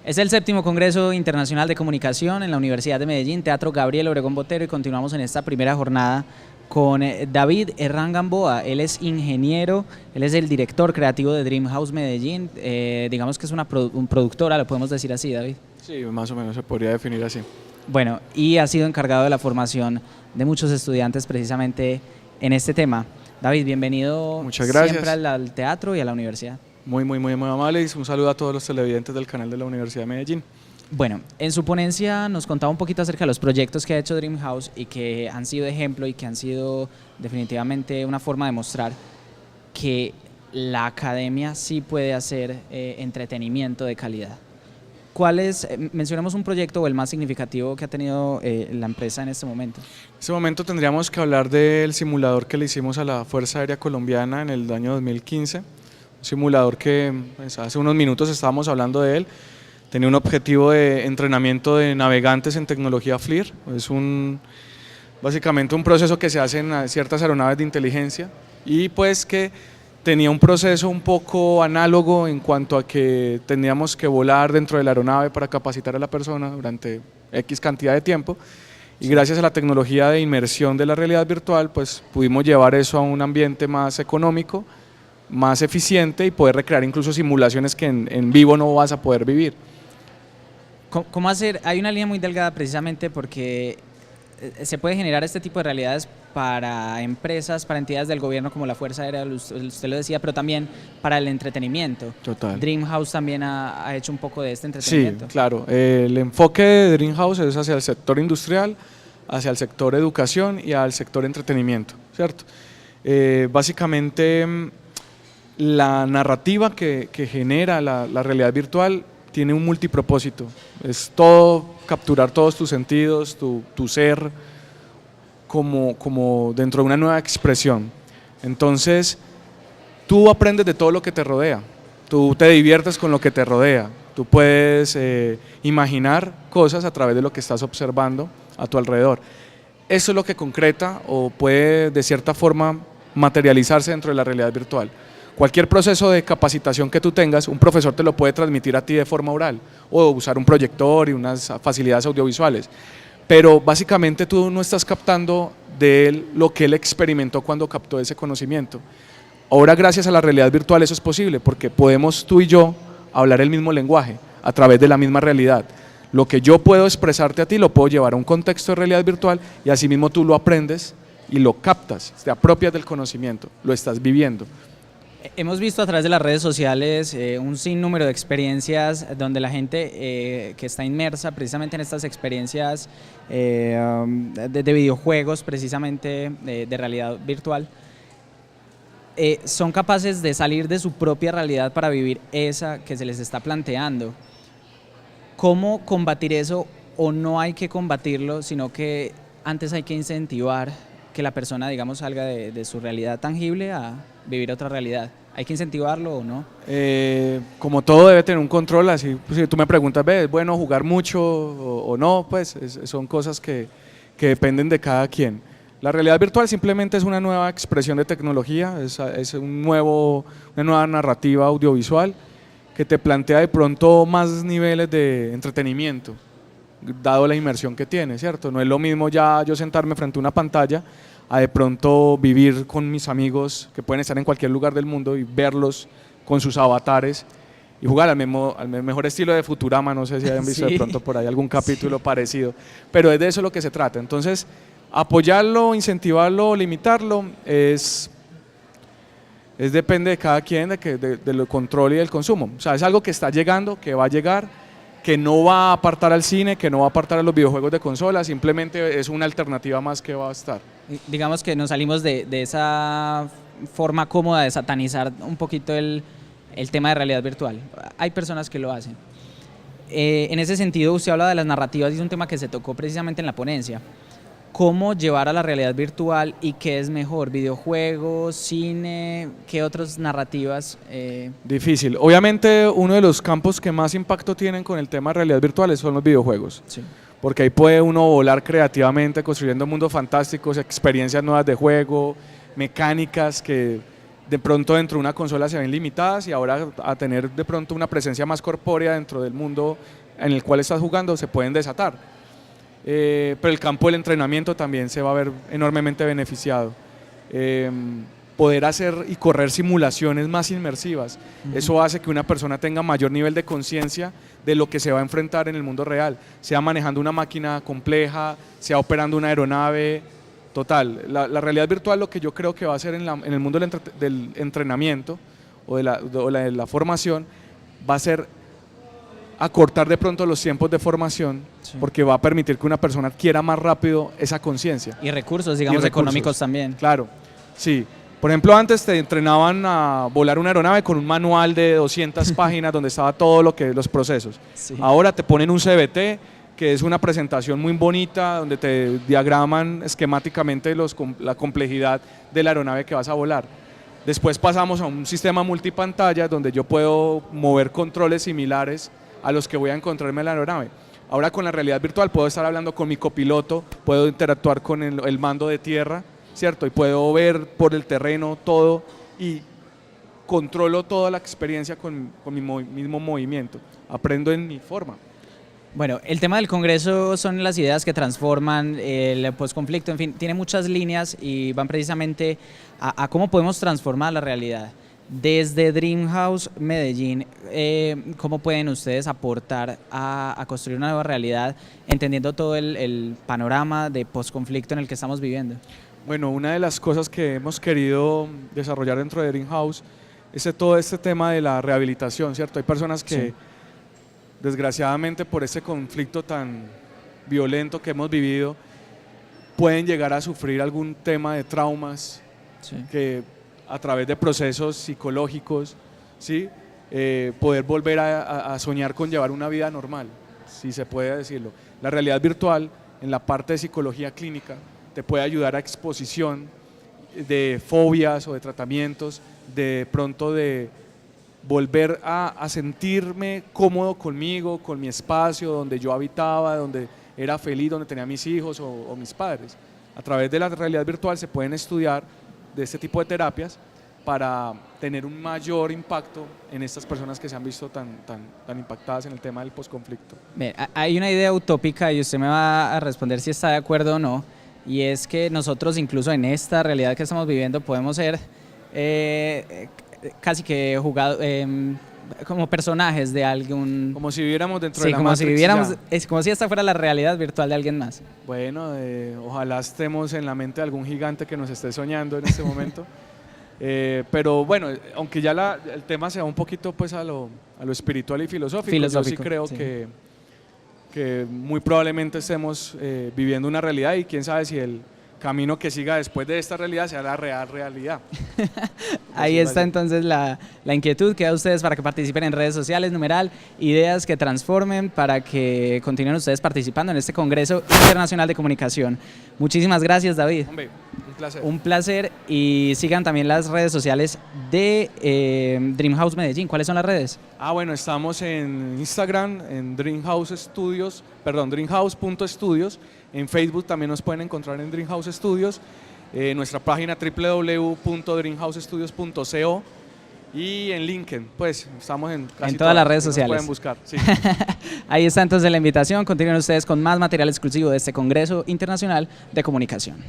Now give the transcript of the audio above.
Es el séptimo Congreso Internacional de Comunicación en la Universidad de Medellín, Teatro Gabriel Obregón Botero, y continuamos en esta primera jornada con David Herrán Gamboa. Él es ingeniero, él es el director creativo de Dream House Medellín, digamos que es una productora, lo podemos decir así, David. Sí, más o menos se podría definir así. Bueno, y ha sido encargado de la formación de muchos estudiantes precisamente en este tema. David, bienvenido. Muchas gracias. Siempre al teatro y a la universidad. Muy amable, y un saludo a todos los televidentes del canal de la Universidad de Medellín. Bueno, en su ponencia nos contaba un poquito acerca de los proyectos que ha hecho Dream House y que han sido ejemplo y que han sido definitivamente una forma de mostrar que la academia sí puede hacer entretenimiento de calidad. ¿Cuál es, mencionemos un proyecto o el más significativo que ha tenido la empresa en este momento? En este momento tendríamos que hablar del simulador que le hicimos a la Fuerza Aérea Colombiana en el año 2015. Un simulador que pues, hace unos minutos estábamos hablando de él. Tenía un objetivo de entrenamiento de navegantes en tecnología FLIR. Es básicamente un proceso que se hace en ciertas aeronaves de inteligencia y pues que tenía un proceso un poco análogo en cuanto a que teníamos que volar dentro de la aeronave para capacitar a la persona durante X cantidad de tiempo, y gracias a la tecnología de inmersión de la realidad virtual pues pudimos llevar eso a un ambiente más económico, más eficiente, y poder recrear incluso simulaciones que en vivo no vas a poder vivir. ¿Cómo hacer? Hay una línea muy delgada precisamente porque se puede generar este tipo de realidades para empresas, para entidades del gobierno como la Fuerza Aérea, usted lo decía, pero también para el entretenimiento. Total. Dream House también ha hecho un poco de este entretenimiento. Sí, claro. El enfoque de Dream House es hacia el sector industrial, hacia el sector educación y al sector entretenimiento, ¿cierto? Básicamente la narrativa que genera la realidad virtual tiene un multipropósito, es todo, capturar todos tus sentidos, tu ser, como dentro de una nueva expresión. Entonces, tú aprendes de todo lo que te rodea, tú te diviertes con lo que te rodea, tú puedes imaginar cosas a través de lo que estás observando a tu alrededor. Eso es lo que concreta o puede de cierta forma materializarse dentro de la realidad virtual. Cualquier proceso de capacitación que tú tengas, un profesor te lo puede transmitir a ti de forma oral o usar un proyector y unas facilidades audiovisuales, pero básicamente tú no estás captando de él lo que él experimentó cuando captó ese conocimiento. Ahora, gracias a la realidad virtual, eso es posible porque podemos tú y yo hablar el mismo lenguaje a través de la misma realidad. Lo que yo puedo expresarte a ti lo puedo llevar a un contexto de realidad virtual y asimismo tú lo aprendes y lo captas, te apropias del conocimiento, lo estás viviendo. Hemos visto a través de las redes sociales un sinnúmero de experiencias donde la gente que está inmersa precisamente en estas experiencias de videojuegos, precisamente de realidad virtual, son capaces de salir de su propia realidad para vivir esa que se les está planteando. ¿Cómo combatir eso? ¿O no hay que combatirlo, sino que antes hay que incentivar que la persona, digamos, salga de su realidad tangible a vivir otra realidad? ¿Hay que incentivarlo o no? Como todo debe tener un control, así pues, si tú me preguntas, ¿es bueno jugar mucho o no? Pues son cosas que dependen de cada quien. La realidad virtual simplemente es una nueva expresión de tecnología, es una nueva narrativa audiovisual que te plantea de pronto más niveles de entretenimiento, dado la inmersión que tiene, ¿cierto? No es lo mismo ya yo sentarme frente a una pantalla a de pronto vivir con mis amigos que pueden estar en cualquier lugar del mundo y verlos con sus avatares y jugar al mejor estilo de Futurama. No sé si hayan visto de pronto por ahí algún capítulo parecido, pero es de eso lo que se trata. Entonces, apoyarlo, incentivarlo, limitarlo, depende de cada quien, del control y del consumo. O sea, es algo que está llegando, que va a llegar, que no va a apartar al cine, que no va a apartar a los videojuegos de consola, simplemente es una alternativa más que va a estar. Digamos que nos salimos de esa forma cómoda de satanizar un poquito el tema de realidad virtual. Hay personas que lo hacen. En ese sentido, usted habla de las narrativas y es un tema que se tocó precisamente en la ponencia. ¿Cómo llevar a la realidad virtual y qué es mejor? ¿Videojuegos, cine? ¿Qué otras narrativas? Difícil. Obviamente uno de los campos que más impacto tienen con el tema de realidad virtual son los videojuegos. Sí. Porque ahí puede uno volar creativamente construyendo mundos fantásticos, experiencias nuevas de juego, mecánicas que de pronto dentro de una consola se ven limitadas y ahora a tener de pronto una presencia más corpórea dentro del mundo en el cual estás jugando se pueden desatar. Pero el campo del entrenamiento también se va a ver enormemente beneficiado. Poder hacer y correr simulaciones más inmersivas, eso hace que una persona tenga mayor nivel de conciencia de lo que se va a enfrentar en el mundo real, sea manejando una máquina compleja, sea operando una aeronave. Total, la realidad virtual lo que yo creo que va a hacer en el mundo del entrenamiento o de la formación va a ser acortar de pronto los tiempos de formación, sí, porque va a permitir que una persona adquiera más rápido esa conciencia. Y recursos, digamos, económicos también. Claro, sí. Por ejemplo, antes te entrenaban a volar una aeronave con un manual de 200 páginas donde estaba todo los procesos. Sí. Ahora te ponen un CBT, que es una presentación muy bonita, donde te diagraman esquemáticamente la complejidad de la aeronave que vas a volar. Después pasamos a un sistema multipantalla donde yo puedo mover controles similares a los que voy a encontrarme en la aeronave. Ahora con la realidad virtual puedo estar hablando con mi copiloto, puedo interactuar con el mando de tierra, ¿cierto? Y puedo ver por el terreno todo y controlo toda la experiencia con mi mismo movimiento. Aprendo en mi forma. Bueno, el tema del Congreso son las ideas que transforman el posconflicto, en fin, tiene muchas líneas y van precisamente a cómo podemos transformar la realidad. Desde Dreamhouse Medellín, ¿cómo pueden ustedes aportar a construir una nueva realidad, entendiendo todo el panorama de posconflicto en el que estamos viviendo? Bueno, una de las cosas que hemos querido desarrollar dentro de Dreamhouse es todo este tema de la rehabilitación, ¿cierto? Hay personas que, sí, desgraciadamente por este conflicto tan violento que hemos vivido, pueden llegar a sufrir algún tema de traumas, sí, que a través de procesos psicológicos, ¿sí? Poder volver a soñar con llevar una vida normal, si se puede decirlo. La realidad virtual, en la parte de psicología clínica, te puede ayudar a exposición de fobias o de tratamientos, de pronto de volver a sentirme cómodo conmigo, con mi espacio, donde yo habitaba, donde era feliz, donde tenía mis hijos o mis padres. A través de la realidad virtual se pueden estudiar de este tipo de terapias para tener un mayor impacto en estas personas que se han visto tan impactadas en el tema del posconflicto. Hay una idea utópica y usted me va a responder si está de acuerdo o no, y es que nosotros incluso en esta realidad que estamos viviendo podemos ser casi que como personajes de algún... Como si viviéramos dentro, sí, de la como Matrix, si viviéramos, es como si esta fuera la realidad virtual de alguien más. Bueno, ojalá estemos en la mente de algún gigante que nos esté soñando en este momento. Pero bueno, aunque ya el tema sea un poquito pues a lo espiritual y filosófico, yo sí creo, sí, que muy probablemente estemos viviendo una realidad, y quién sabe si el camino que siga después de esta realidad sea la real realidad. Ahí está entonces la inquietud. Queda a ustedes para que participen en redes sociales, numeral Ideas que Transformen, para que continúen ustedes participando en este Congreso Internacional de Comunicación. Muchísimas gracias, David. Hombre, un placer. Un placer, y sigan también las redes sociales de Dreamhouse Medellín. ¿Cuáles son las redes? Bueno, estamos en Instagram, en Dreamhouse.studios. En Facebook también nos pueden encontrar en Dreamhouse Studios. Nuestra página www.dreamhousestudios.co, y en LinkedIn, pues estamos en todas las redes sociales. Pueden buscar, sí. Ahí está entonces la invitación. Continúen ustedes con más material exclusivo de este Congreso Internacional de Comunicación.